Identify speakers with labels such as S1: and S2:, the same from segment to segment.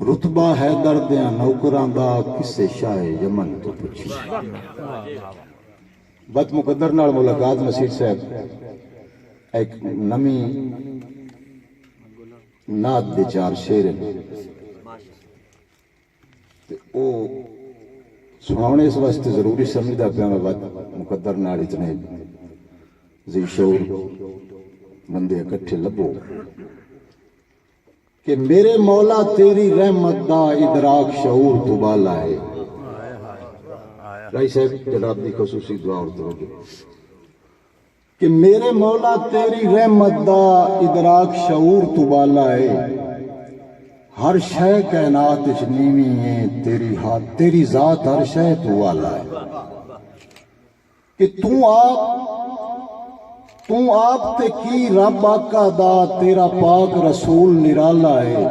S1: رتبہ ہے دردیاں نوکراں دا کسے شاہ یمن تو پوچھی بد مقدر نال ملاقات نصیر صاحب ایک نمی نات دے چار شیر او سناؤنے اس واسطے ضروری سمجھدا پیا میں بد مقدر نال اتنے ذی شعور بندے اکٹھے لبو کہ میرے مولا تیری رحمت دا ادراک شعور تو بالا ہے. رائی صاحب جناب دی خصوصی دعا اور توجہ کہ میرے مولا تیری رحمت دا ادراک شعور تو بالا ہے. ہر شے کائنات وچ نیوی ہے تیری ذات ہر شے تو والا ہے کہ تو آپ تے کی رب آقا دا تیرا پاک رسول نرالا ہے.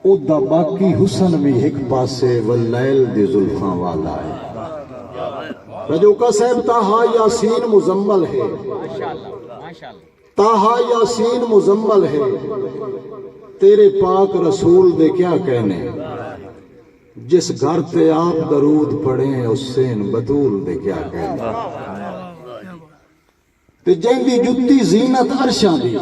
S1: او دا باقی حسن بھی ایک پاسے واللیل دی زلفاں والا ہے. رجوکا صاحب تاہا یاسین مزمل ہے تاہا یاسین مزمل ہے تیرے پاک رسول دے کیا کہنے. جس گھر تے آپ درود پڑھیں حسین بطول دے کیا کہنے. تے جیندی جتی زینت عرشاں دی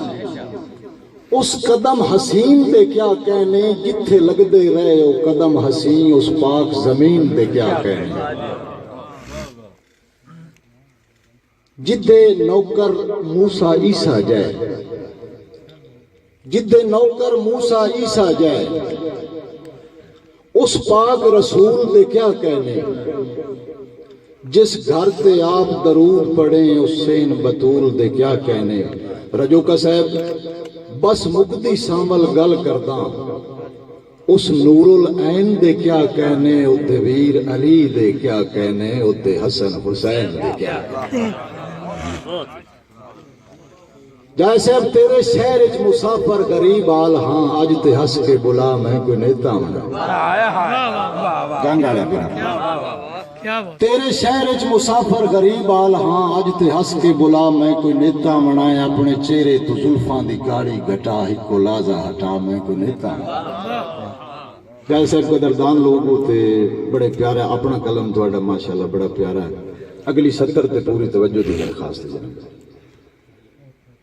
S1: اس قدم حسین دے کیا کہنے. جتھے لگ دے رہے او قدم حسین اس پاک زمین دے کیا کہنے. جدے نوکر موسیٰ عیسیٰ جائے جدے نوکر موسیٰ عیسیٰ جائے اس پاک رسول دے کیا کہنے. جس گھر تے آپ درود پڑھیں حسین بطول دے کیا کہنے. رجوکا صاحب بس مقدی سامل گل کرداں اس نور العین دے کیا کہنے. اتے ویر علی دے کیا کہنے. اتے حسن حسین دے کیا کہنے. جائے صاحب تیرے شہر اچ مسافر غریب آل ہاں اج تے ہس کے بلا میں کوئی نیتا منا گنگا لے تیرے شہر اچ مسافر غریب آل ہاں اج تے ہس کے بلا میں کوئی نیتا منائے. اپنے چہرے تو زلفاں دی گاڑی گھٹا ہکو لازا ہٹا میں کوئی نیتا منا. جائے صاحب قدردان لوگ ہوتے بڑے پیارا اپنا قلم تھوڑا ماشاءاللہ بڑا پیارا ہے. اگلی سطر تے پوری توجہ دی درخواست ہے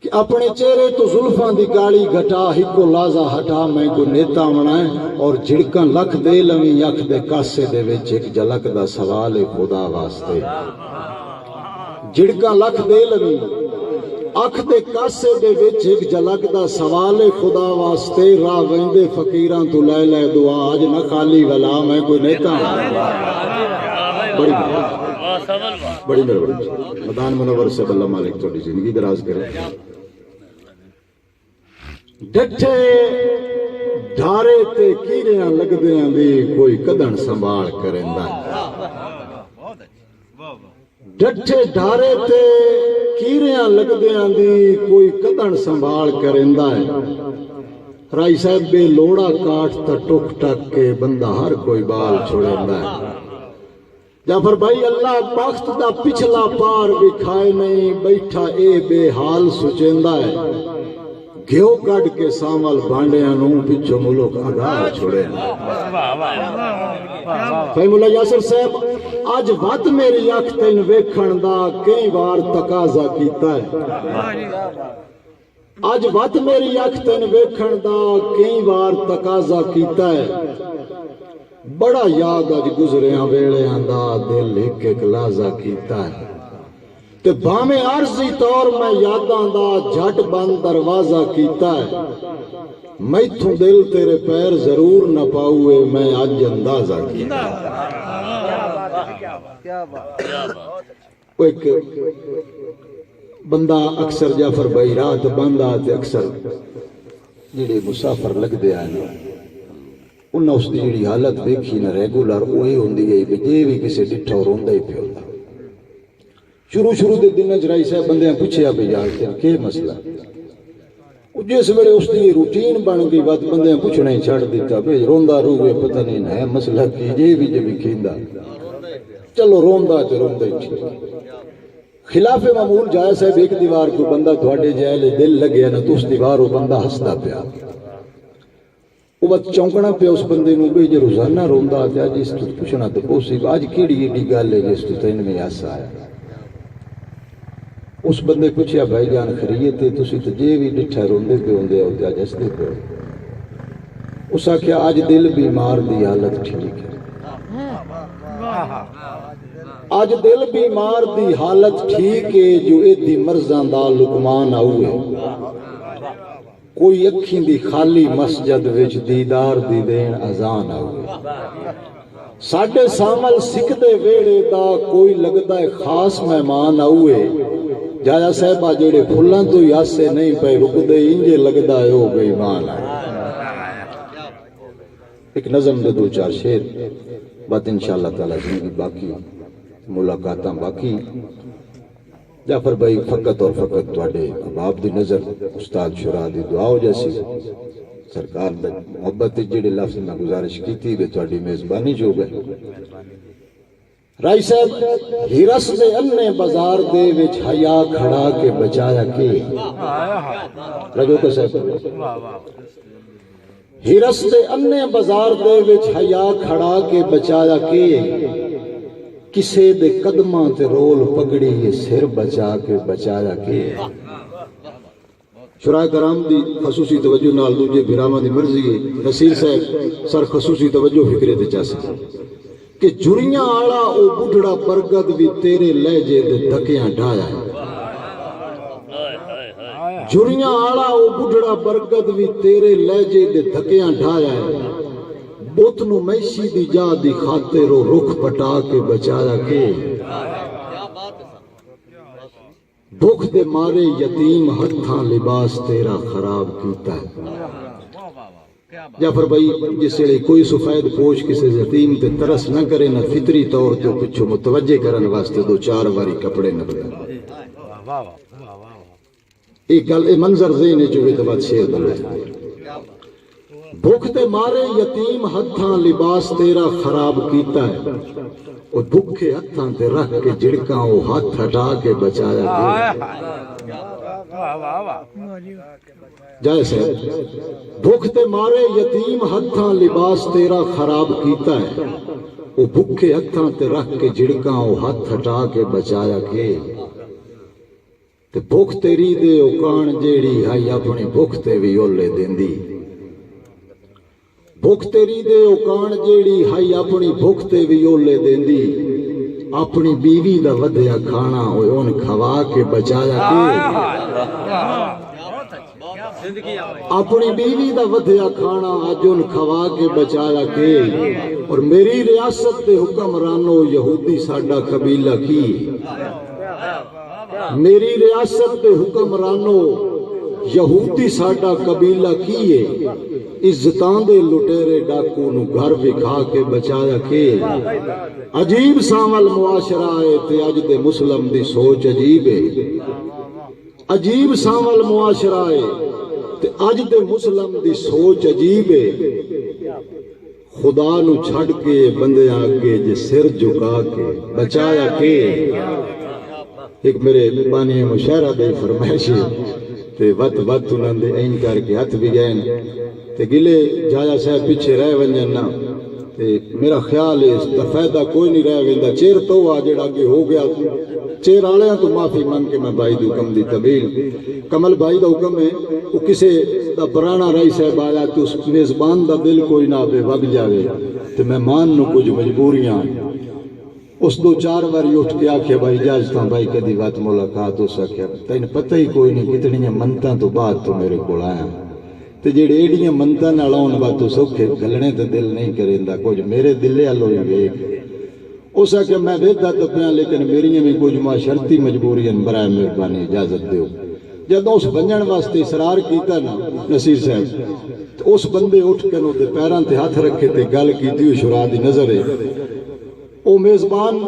S1: کہ اپنے چہرے تو زلفاں دی گاڑی گھٹا ہکو لازا ہٹا میں کو نیتا منائے. اور جھڑکاں لکھ دے لویں اکھ دے کاسے دے وچ ایک جھلک دا سوال ہے خدا واسطے. جھڑکاں لکھ دے لویں اکھ دے کاسے دے وچ ایک جھلک دا سوال ہے خدا واسطے. راہ ویندے فقیراں تو لے لے دعا اج نہ خالی ولا میں کوئی نیتا بڑی مہربانی. مدان منور سے اللہ مالک تھوڑی زندگی دراز کرے. ڈٹھے ڈھارے تے کیریاں لگدیاں دی کوئی کدن سنبھال کریندا. ڈٹھے ڈھارے تے کیریاں لگدیاں دی کوئی کدن سنبھال کریندا ہے. رائی صاحب بے لوڑا کاٹ تا ٹک ٹک کے بندہ ہر کوئی بال چھوڑیندا ہے. جعفر بھائی اللہ بخت دا پچھلا پار بکھائے نہیں بیٹھا اے بے حال سچیندا ہے. گھیو کٹ کے سامل بانڈیاں نوں پچھو ملک اگاہ چھوڑے. فہم اللہ یاسر صاحب آج ود میری اکھ تین ویکھن دا کئی بار تقاضا کیتا ہے. آج ود میری اکھ تین ویکھن دا کئی بار تقاضا کیتا ہے. بڑا یاد اج گزریاں ویلیاں دا دل ایک ایک لازا کیتا ہے. تے بھامے عرضی طور میں یاداں دا جھٹ بند دروازہ کیتا ہے. میتھوں دل تیرے پیر ضرور نہ پاؤے میں اج اندازہ کیتا ہے. ایک بندہ اکثر جعفر بھائی رات بندہ تے اکثر جڑے مسافر لگ دے آئے انہاں اس دی جڑی حالت دیکھی نہ ریگولر وہی ہوندی ہے جے بھی کسے ڈٹھا روندا ہی پیا ہوندا. شروع دے دن چ رائی صاحب بندیاں پوچھیا بھی یار کہ مسئلہ جس ویلے اس دی روٹین بن گئی بات بندیاں پوچھنا ہی چھڑ دیتا بھی روندا روے پتہ نہیں ہے مسئلہ کی جے بھی کھیندا چلو روندا تے روندا ہی ٹھیک. خلاف معمول جائے صاحب ایک دیوار کو بندہ تھوڑے جائے دل لگیا نہ تو اس دیوار وہ بندہ ہسدا پیا. وہ بس چونکنا پہ اس بندے نو بھی جو روزانہ روندا تے اج اس تو پوچھنا تے پوسی اج کیڑی ایڈی گل ہے جس تو تین میں ہس آیا اس بندے پوچھیا بھائی جان خیریت ہے تسی تے جے بھی ڈٹھا روندے پہ ہوندے او تے اج ہسدے پہ اس آخیا اج دل بیمار دی حالت ٹھیک ہے اج دل بیمار دی حالت ٹھیک ہے جو ایدی مرزاں دا لقمان آؤے کوئی اکھیں دی خالی مسجد وچ دیدار دی دین اذان آؤے ساڈے سامل سکھدے ویڑے دا کوئی لگدا ہے خاص مہمان آؤے جایا صاحبہ جڑے پھلاں تو یاسے نہیں پے رکدے انجے لگدا ہے او بے ایمان آئے ایک نظم دے دو چار شعر بات انشاءاللہ تعالی زندگی باقی ملاقاتاں باقی جعفر بھائی فقط اور فقط تواڈے احباب دی نظر استاد شورا دی دعا ہو جیسی سرکار دا محبت جڑے لفظ میں گزارش کیتی تے تواڈی میزبانی جو گئے رائی صاحب ہرس دے انے بازار دے وچ حیا کھڑا کے بچایا کے رجو کے صاحب ہرس دے انے بازار دے وچ حیا کھڑا کے بچایا کے کسے دے قدماں تے رول پگڑی یہ سر بچا کے بچایا کے شراء کرام دی خصوصی توجہ نال دوجے بھراواں دی مرضی ہے نصیر صاحب سر خصوصی توجہ فکرے تے چاس کہ جڑیاں آڑا او بڈھڑا برگد بھی تیرے لہجے دے دھکیاں ڈھایا ہے جڑیاں آڑا او بڈھڑا برگد بھی تیرے لہجے دے دھکیاں ڈھایا ہے بت نو میشی دی جا دی خاطر و رخ پٹا کے بچایا کے بھوک دے مارے یتیم ہتھاں لباس تیرا خراب کیتا ہے جعفر بھائی جس سے کوئی سفید پوش کسی یتیم تے ترس نہ کرے نہ فطری طور تے پچھو متوجہ کرن واسطے دو چار واری کپڑے نہ بدلے ایک گل اے منظر ذہن جو تو بات شعر بلے بھوک تے مارے یتیم ہتھاں لباس تیرا خراب کیتا ہے اور بھوکے ہتھاں تے رکھ کے جڑکاں وہ ہاتھ ہٹا کے بچایا گیا جیسے بھوک تے مارے یتیم ہتھاں لباس تیرا خراب کیتا ہے وہ بھوکے ہتھاں تے رکھ کے جڑکاں وہ ہاتھ ہٹا کے بچایا گیا تے بھوک تیری دے اوکان جیڑی ہائی اپنی بھوک تے بھی اولے دیندی بھوک تیری دے اوکان جیڑی ہائی اپنی بھوک تے بھی اولے دیندی اپنی بیوی دا ودیا کھانا ہوئے ان کھوا کے بچایا کے اپنی بیوی دا ودیا کھانا آج ان کھوا کے بچایا کے اور میری ریاست دے حکمرانو یہودی ساڈا قبیلہ کی میری ریاست دے حکمرانو یہودی ساڈا قبیلہ کیے عزتاں دے لٹیرے ڈاکو نو گھر وکھا کے بچایا کے عجیب ساول معاشرہ ہے تے اج دے مسلم دی سوچ عجیب ہے عجیب ساول معاشرہ ہے تے اج دے مسلم دی سوچ عجیب ہے خدا نو چھڑ کے بندے آگے جے سر جھکا کے بچایا کے ایک میرے بانی مشاعرہ دے فرمائش تے وقت انہاں دے این کر کے ہاتھ بھی گئے تے گلے جایا صاحب پیچھے رہ ونجن نا تے میرا خیال ہے اس دا فائدہ کوئی نہیں رہ ویندا چیر تو آ جڑا اگے ہو گیا چیر والیاں تو معافی مانگ کے میں بھائی دی حکم دی تبیل کمل بھائی دا حکم ہے وہ کسے دا پرانا رائی صاحب آیا تو اس میزبان دا دل کوئی نہ بے وگ جاوے تے مہمان نو کچھ مجبوریاں اس دو چار باری اٹھ کے آکھے بھائی اجازتاں بھائی کدی بات ملاقات ہو سکیا تین پتہ ہی کوئی نہیں کتنی منتاں تو بعد تو میرے کو آیا تے جڑے ایڈیاں منتاں نال آن باتوں سوکھے گلنے تے دل نہیں کریندا کچھ میرے دل والو ہی ویکھ اس آکھے میں ویکھدا تو پیاں لیکن میریاں بھی کچھ معاشرتی مجبوریاں برائے مہربانی اجازت دیو جدوں اس بنجن واسطے اصرار کیتا نا نصیر صاحب تو اس بندے اٹھ کے نو تے پیراں تے ہاتھ رکھے تے گل کیتی شورا دی نظر ہے او میزبان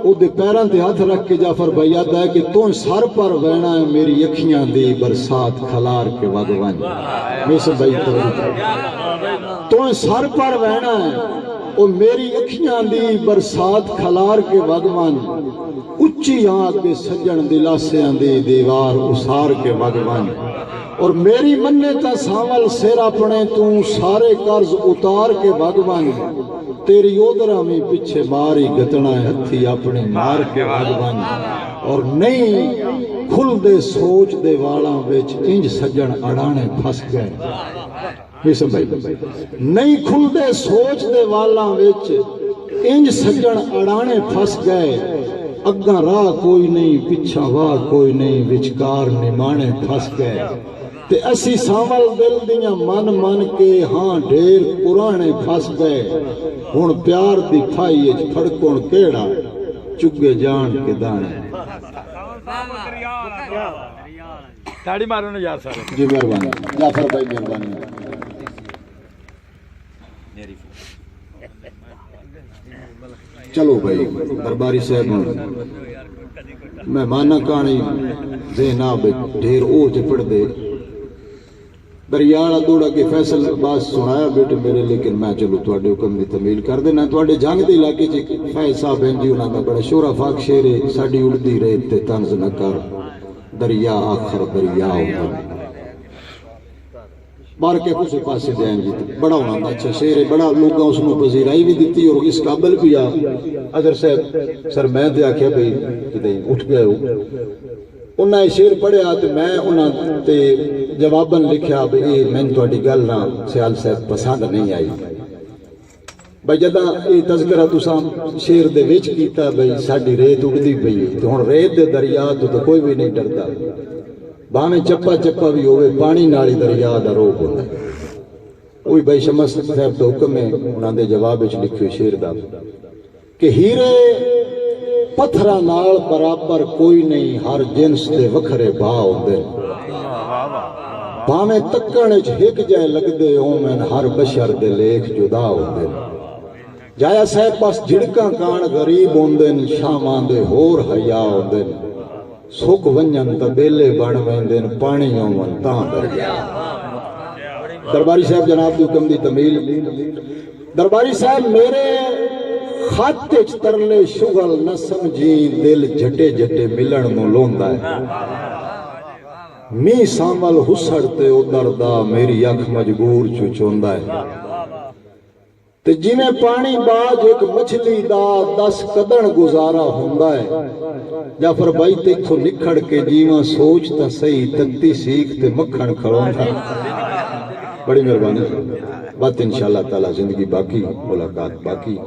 S1: او دے پیراں تے ہاتھ رکھ کے جعفر بھائی یاد ہے کہ تو سر پر وینا ہے میری اکھیاں دی برسات کھلار کے وگوان میسر بھائی تو سر پر وینا ہے او میری اکھیاں دی برسات کھلار کے وگوان اچھی آنکھ دے سجن دلاسیاں دی دیوار اسار کے وگوان اور میری منتا ساول سیر اپنے تو سارے قرض اتار کے وگوان تیری ادرا میں پیچھے ماری گتنا ہتھی اپنی مار کے وگوان اور نہیں کھل دے سوچ دے والاں وچ انج سجن اڑانے پھس گئے نہیں کھل دے سوچ دے والاں وچ انج سجن اڑانے پھس گئے اگاں راہ کوئی نہیں پچھا واہ کوئی نہیں وچکار نمانے پھس گئے تے اسی ساول دل دیاں من من کے ہاں ڈھیر پرانے پھس گئے ہن پیار دی پھائی اچ پھڑکن کیڑا چگے جان کے دانے
S2: تاڑی مارو نا یار سارے
S1: جی مہربانی جعفر بھائی مہربانی چلو بھائی درباری صاحب میں مانا کہانی ذہناب ڈھیر اوج پڑھ دے دریاڑا دوڑا کے فیصل عباس سنایا بیٹے میرے لیکن میں چلو تواڈے حکم دی تمیل کر دینا تواڈے جنگ دے علاقے چ فیض صاحب ہیں جی انہاں دا بڑا شورا فاق شعر ہے ساڈی اڑدی ریت تے طنز نہ کر دریا آخر دریا ہوگا بار کے کچھ پاسے دیں جی بڑا ہونا دا اچھا شعر ہے بڑا لوگاں اس کو پذیرائی بھی دیتی اور اس قابل بھی آ اگر صاحب سر میں دے آکھیا بھئی کہ اٹھ گئے ہو انہاں یہ شعر پڑھیا تو میں انہاں تے جواباً لکھیا بھئی میں تواڈی گل نہ سیال صاحب پسند نہیں آئی بھئی جداں یہ تذکرہ تساں شعر دے وچ کیتا بھئی ساڈی ریت اڑدی پئی تے ہن ریت دے دریا تو کوئی بھی نہیں ڈردا باہیں چپا چپا بھی ہوئے پانی نالی دریا دا روک ہوتا ہے وہی بھائی شمس صاحب دا حکم ہے انہاں دے جواب وچ لکھیو شعر دا کہ ہیرے پتھراں نال برابر کوئی نہیں ہر جنس دے وکھرے بھا ہوندے باہیں تکن وچ ہک جائے لگدے اومن ہر بشر دے لیکھ جدا ہوندے جایا صاحب پاس جھڑکاں کان غریب ہوندے شاماں دے ہور حیا ہوندے سوک ونجن تا بیلے بن ویندن پانی اومن تاں دریا درباری صاحب جناب دی حکم دی تمیل درباری صاحب میرے خط وچ ترلے شغل نہ سمجھی دل جھٹے جھٹے ملن نو لوندا ہے می سامل حسڑ تے ادھر دا میری اکھ مجبور چو چوندا ہے تے جنہیں پانی باج ایک مچھلی دا 10 قدم گزارا ہوندا ہے جعفر بھائی تے تو نکھڑ کے جیواں سوچ تا صحیح تکتی سیکھ تے مکھن کھڑوندا بڑی مہربانی بات انشاءاللہ تعالی زندگی باقی ملاقات باقی